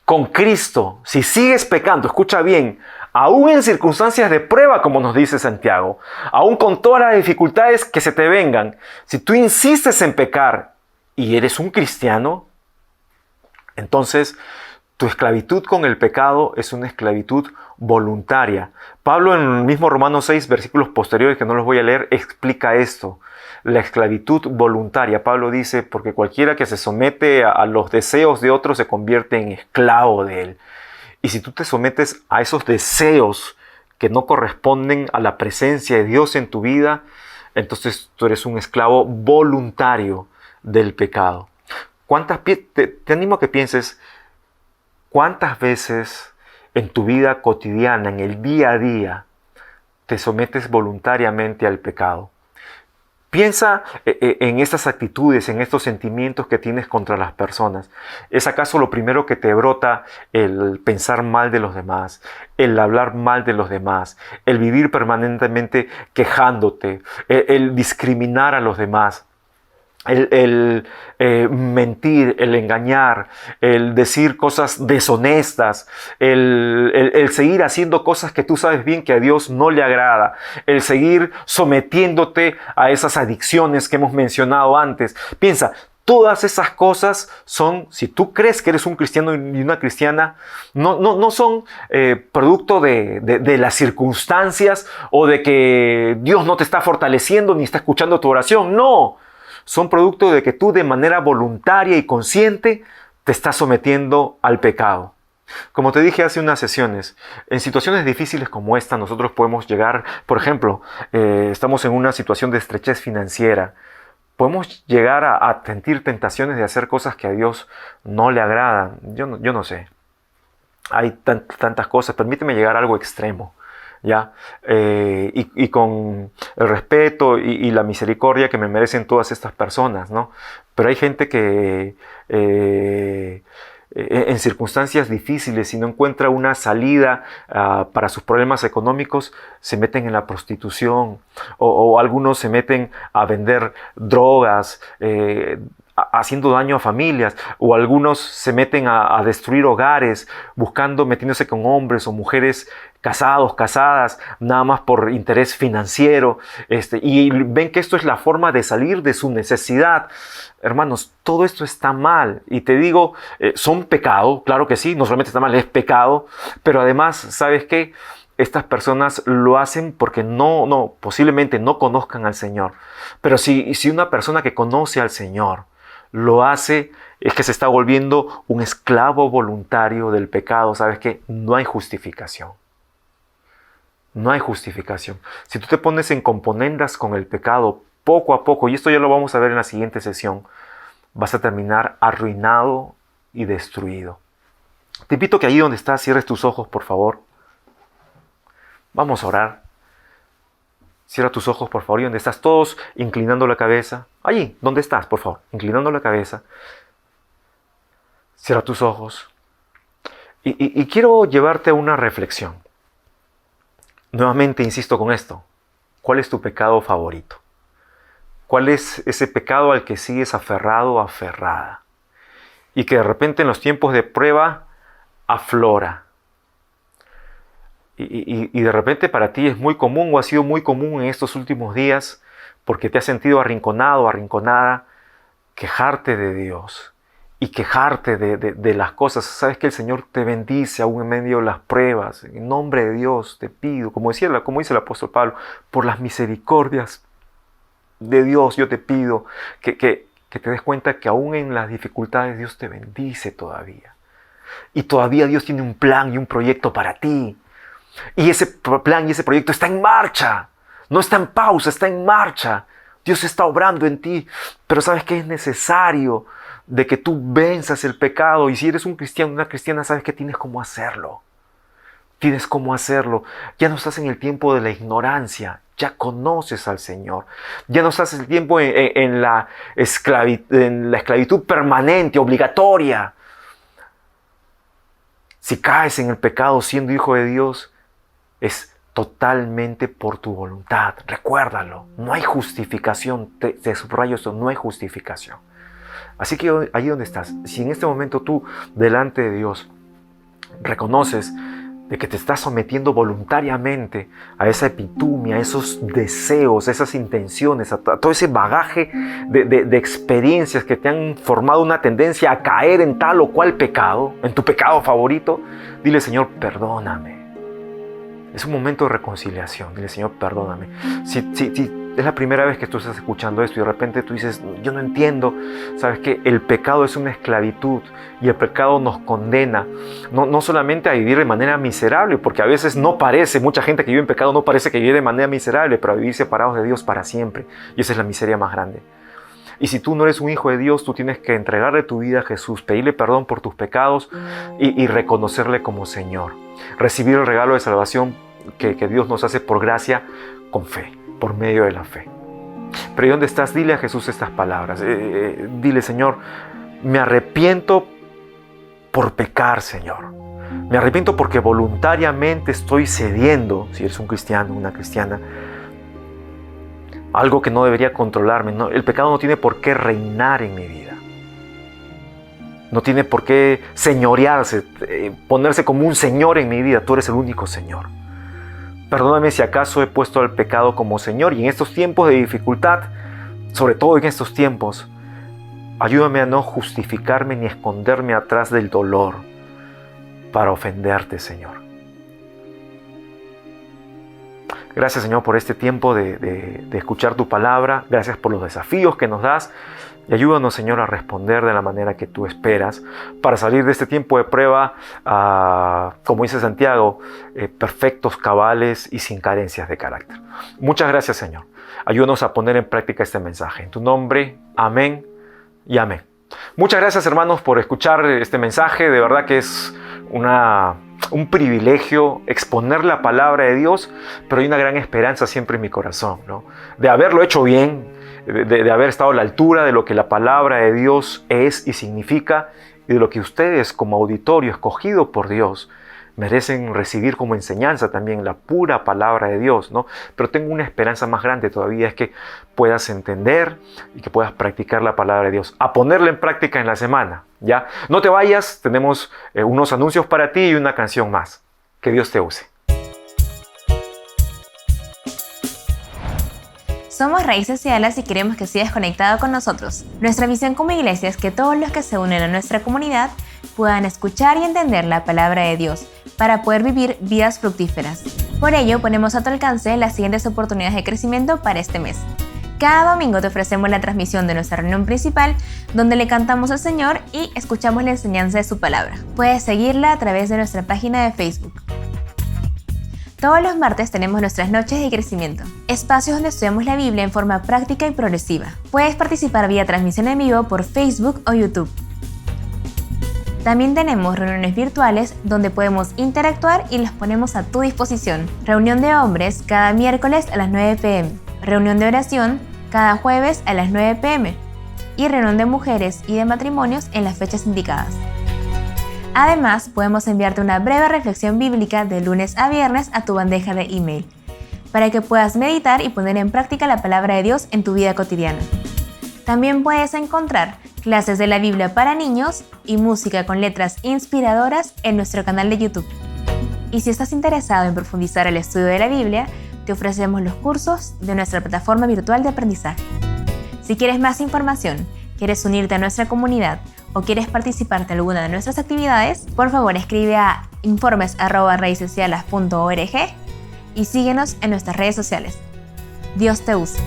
con Cristo, si sigues pecando, escucha bien, aún en circunstancias de prueba, como nos dice Santiago, aún con todas las dificultades que se te vengan, si tú insistes en pecar y eres un cristiano, entonces tu esclavitud con el pecado es una esclavitud voluntaria. Pablo en el mismo Romanos 6, versículos posteriores, que no los voy a leer, explica esto. La esclavitud voluntaria. Pablo dice, porque cualquiera que se somete a los deseos de otros se convierte en esclavo de él. Y si tú te sometes a esos deseos que no corresponden a la presencia de Dios en tu vida, entonces tú eres un esclavo voluntario del pecado. Te animo a que pienses, ¿cuántas veces en tu vida cotidiana, en el día a día, te sometes voluntariamente al pecado? Piensa en estas actitudes, en estos sentimientos que tienes contra las personas. ¿Es acaso lo primero que te brota el pensar mal de los demás, el hablar mal de los demás, el vivir permanentemente quejándote, el discriminar a los demás? el mentir, el engañar, el decir cosas deshonestas, el seguir haciendo cosas que tú sabes bien que a Dios no le agrada, el seguir sometiéndote a esas adicciones que hemos mencionado antes. Piensa, todas esas cosas son, si tú crees que eres un cristiano y una cristiana, no son producto de las circunstancias o de que Dios no te está fortaleciendo ni está escuchando tu oración. No, son producto de que tú de manera voluntaria y consciente te estás sometiendo al pecado. Como te dije hace unas sesiones, en situaciones difíciles como esta nosotros podemos llegar, por ejemplo, estamos en una situación de estrechez financiera. Podemos llegar a sentir tentaciones de hacer cosas que a Dios no le agradan. Yo no sé. Hay tantas cosas. Permíteme llegar a algo extremo, ¿ya? Y con el respeto y la misericordia que me merecen todas estas personas, ¿no? Pero hay gente que en circunstancias difíciles, si no encuentra una salida para sus problemas económicos, se meten en la prostitución o algunos se meten a vender drogas, haciendo daño a familias, o algunos se meten a destruir hogares, metiéndose con hombres o mujeres casados, casadas, nada más por interés financiero, y ven que esto es la forma de salir de su necesidad. Hermanos, todo esto está mal, y te digo, son pecado, claro que sí, no solamente está mal, es pecado, pero además, ¿sabes qué? Estas personas lo hacen porque posiblemente no conozcan al Señor, pero si una persona que conoce al Señor lo hace, es que se está volviendo un esclavo voluntario del pecado. ¿Sabes qué? No hay justificación. No hay justificación. Si tú te pones en componendas con el pecado poco a poco, y esto ya lo vamos a ver en la siguiente sesión, vas a terminar arruinado y destruido. Te invito a que allí donde estás cierres tus ojos, por favor. Vamos a orar. Cierra tus ojos, por favor, y donde estás, todos inclinando la cabeza. Allí, donde estás, por favor, inclinando la cabeza. Cierra tus ojos. Y quiero llevarte a una reflexión. Nuevamente insisto con esto. ¿Cuál es tu pecado favorito? ¿Cuál es ese pecado al que sigues aferrado o aferrada? Y que de repente en los tiempos de prueba aflora. Y de repente para ti es muy común o ha sido muy común en estos últimos días, porque te has sentido arrinconado o arrinconada, quejarte de Dios y quejarte de las cosas. Sabes que el Señor te bendice aún en medio de las pruebas. En nombre de Dios te pido, como dice el apóstol Pablo, por las misericordias de Dios yo te pido que te des cuenta que aún en las dificultades Dios te bendice todavía. Y todavía Dios tiene un plan y un proyecto para ti. Y ese plan y ese proyecto está en marcha. No está en pausa, está en marcha. Dios está obrando en ti. Pero sabes que es necesario de que tú venzas el pecado. Y si eres un cristiano, una cristiana, sabes que tienes cómo hacerlo. Tienes cómo hacerlo. Ya no estás en el tiempo de la ignorancia. Ya conoces al Señor. Ya no estás en el tiempo en la esclavitud permanente, obligatoria. Si caes en el pecado siendo hijo de Dios, es totalmente por tu voluntad. Recuérdalo, no hay justificación. Te subrayo esto, no hay justificación. Así que allí donde estás, si en este momento tú delante de Dios reconoces de que te estás sometiendo voluntariamente a esa epitumia, a esos deseos, a esas intenciones, a todo ese bagaje de experiencias que te han formado una tendencia a caer en tal o cual pecado, en tu pecado favorito, dile: Señor, perdóname. Es un momento de reconciliación. Dile: Señor, perdóname. Si es la primera vez que tú estás escuchando esto y de repente tú dices: yo no entiendo, sabes que el pecado es una esclavitud y el pecado nos condena no solamente a vivir de manera miserable, porque a veces mucha gente que vive en pecado no parece que vive de manera miserable, pero a vivir separados de Dios para siempre, y esa es la miseria más grande. Y si tú no eres un hijo de Dios, tú tienes que entregarle tu vida a Jesús, pedirle perdón por tus pecados y reconocerle como Señor. Recibir el regalo de salvación que Dios nos hace por gracia con fe, por medio de la fe. Pero ¿y dónde estás? Dile a Jesús estas palabras. Dile: Señor, me arrepiento por pecar, Señor. Me arrepiento porque voluntariamente estoy cediendo, si eres un cristiano, una cristiana, algo que no debería controlarme. No, el pecado no tiene por qué reinar en mi vida. No tiene por qué señorearse, ponerse como un señor en mi vida. Tú eres el único Señor. Perdóname si acaso he puesto al pecado como Señor, y en estos tiempos de dificultad, sobre todo en estos tiempos, ayúdame a no justificarme ni esconderme atrás del dolor para ofenderte, Señor. Gracias, Señor, por este tiempo de escuchar tu palabra. Gracias por los desafíos que nos das. Y ayúdanos, Señor, a responder de la manera que tú esperas para salir de este tiempo de prueba, como dice Santiago, perfectos, cabales y sin carencias de carácter. Muchas gracias, Señor. Ayúdanos a poner en práctica este mensaje. En tu nombre, amén y amén. Muchas gracias, hermanos, por escuchar este mensaje. De verdad que es un privilegio exponer la palabra de Dios, pero hay una gran esperanza siempre en mi corazón, ¿no? De haberlo hecho bien, de haber estado a la altura de lo que la palabra de Dios es y significa, y de lo que ustedes como auditorio escogido por Dios merecen recibir como enseñanza también, la pura palabra de Dios, ¿no? Pero tengo una esperanza más grande todavía, es que puedas entender y que puedas practicar la palabra de Dios, a ponerla en práctica en la semana, ¿ya? No te vayas, tenemos unos anuncios para ti y una canción más. Que Dios te use. Somos Raíces y Alas y queremos que sigas conectado con nosotros. Nuestra visión como iglesia es que todos los que se unen a nuestra comunidad puedan escuchar y entender la palabra de Dios para poder vivir vidas fructíferas. Por ello, ponemos a tu alcance las siguientes oportunidades de crecimiento para este mes. Cada domingo te ofrecemos la transmisión de nuestra reunión principal, donde le cantamos al Señor y escuchamos la enseñanza de su palabra. Puedes seguirla a través de nuestra página de Facebook. Todos los martes tenemos nuestras noches de crecimiento, espacios donde estudiamos la Biblia en forma práctica y progresiva. Puedes participar vía transmisión en vivo por Facebook o YouTube. También tenemos reuniones virtuales donde podemos interactuar y las ponemos a tu disposición. Reunión de hombres cada miércoles a las 9 p.m. Reunión de oración cada jueves a las 9 p.m. Y reunión de mujeres y de matrimonios en las fechas indicadas. Además, podemos enviarte una breve reflexión bíblica de lunes a viernes a tu bandeja de email, para que puedas meditar y poner en práctica la palabra de Dios en tu vida cotidiana. También puedes encontrar clases de la Biblia para niños y música con letras inspiradoras en nuestro canal de YouTube. Y si estás interesado en profundizar el estudio de la Biblia, te ofrecemos los cursos de nuestra plataforma virtual de aprendizaje. Si quieres más información, quieres unirte a nuestra comunidad o quieres participar de alguna de nuestras actividades, por favor escribe a informes@raicesialas.org y síguenos en nuestras redes sociales. Dios te use.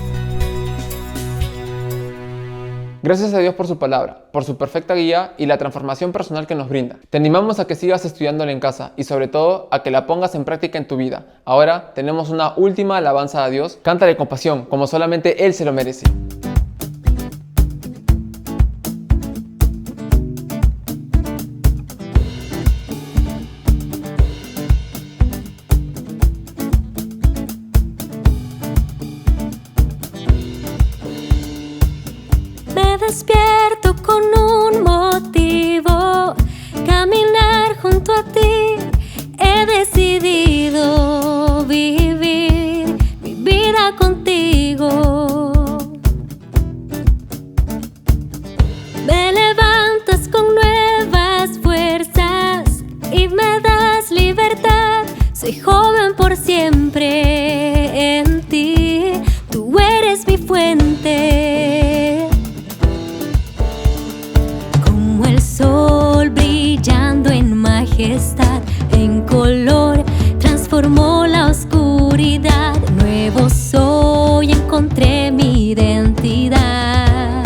Gracias a Dios por su palabra, por su perfecta guía y la transformación personal que nos brinda. Te animamos a que sigas estudiándola en casa y sobre todo a que la pongas en práctica en tu vida. Ahora tenemos una última alabanza a Dios. Cántale con pasión, como solamente Él se lo merece. Despierto con un motivo, caminar junto a ti. He decidido vivir mi vida contigo. Me levantas con nuevas fuerzas y me das libertad. Soy joven por siempre en ti, tú eres mi fuente. Sol brillando en majestad, en color, transformó la oscuridad. Nuevo soy, encontré mi identidad.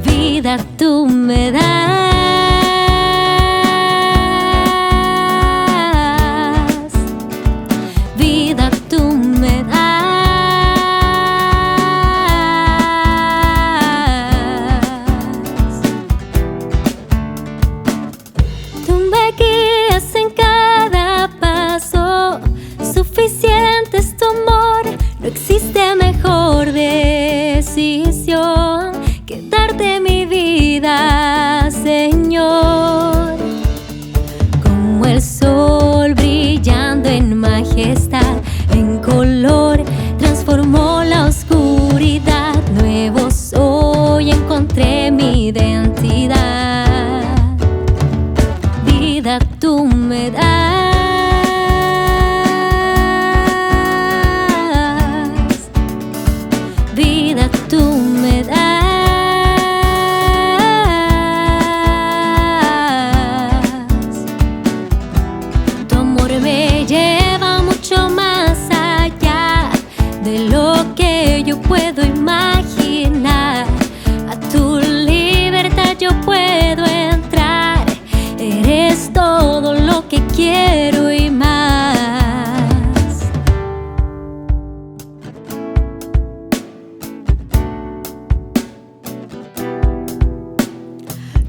Vida tú me das. Vida tú me das. Guías en cada que yo puedo imaginar. A tu libertad yo puedo entrar. Eres todo lo que quiero y más.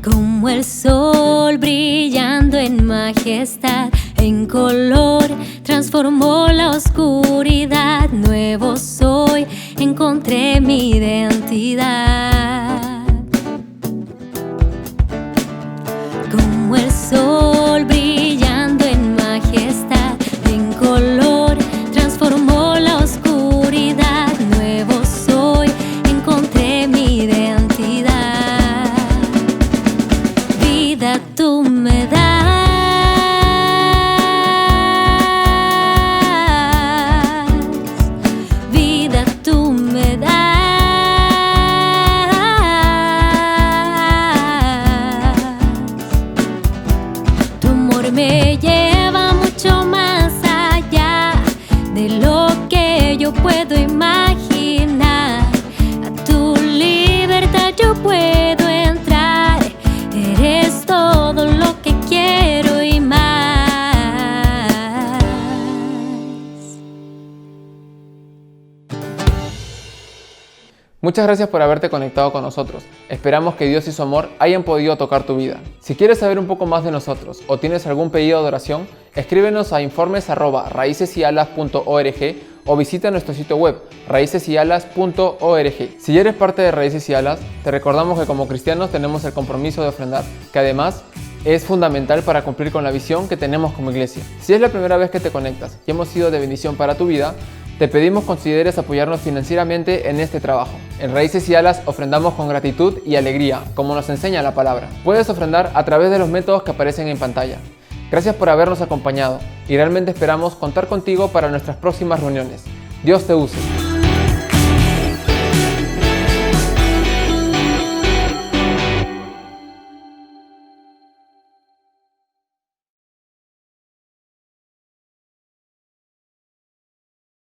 Como el sol brillando en majestad, en color transformó la oscuridad. Nuevo soy, encontré mi identidad. Como el sol brillando en majestad, en color transformó la oscuridad. Nuevo soy, encontré mi identidad. Vida tú me das. Me lleva mucho más allá de lo que yo puedo imaginar. A tu libertad yo puedo entrar. Eres todo lo que quiero y más. Muchas gracias por haberte conectado con nosotros. Esperamos que Dios y su amor hayan podido tocar tu vida. Si quieres saber un poco más de nosotros o tienes algún pedido de oración, escríbenos a informes@raicesalas.org o visita nuestro sitio web raicesalas.org. Si ya eres parte de Raíces y Alas, te recordamos que como cristianos tenemos el compromiso de ofrendar, que además es fundamental para cumplir con la visión que tenemos como iglesia. Si es la primera vez que te conectas y hemos sido de bendición para tu vida, te pedimos consideres apoyarnos financieramente en este trabajo. En Raíces y Alas ofrendamos con gratitud y alegría, como nos enseña la palabra. Puedes ofrendar a través de los métodos que aparecen en pantalla. Gracias por habernos acompañado y realmente esperamos contar contigo para nuestras próximas reuniones. Dios te use.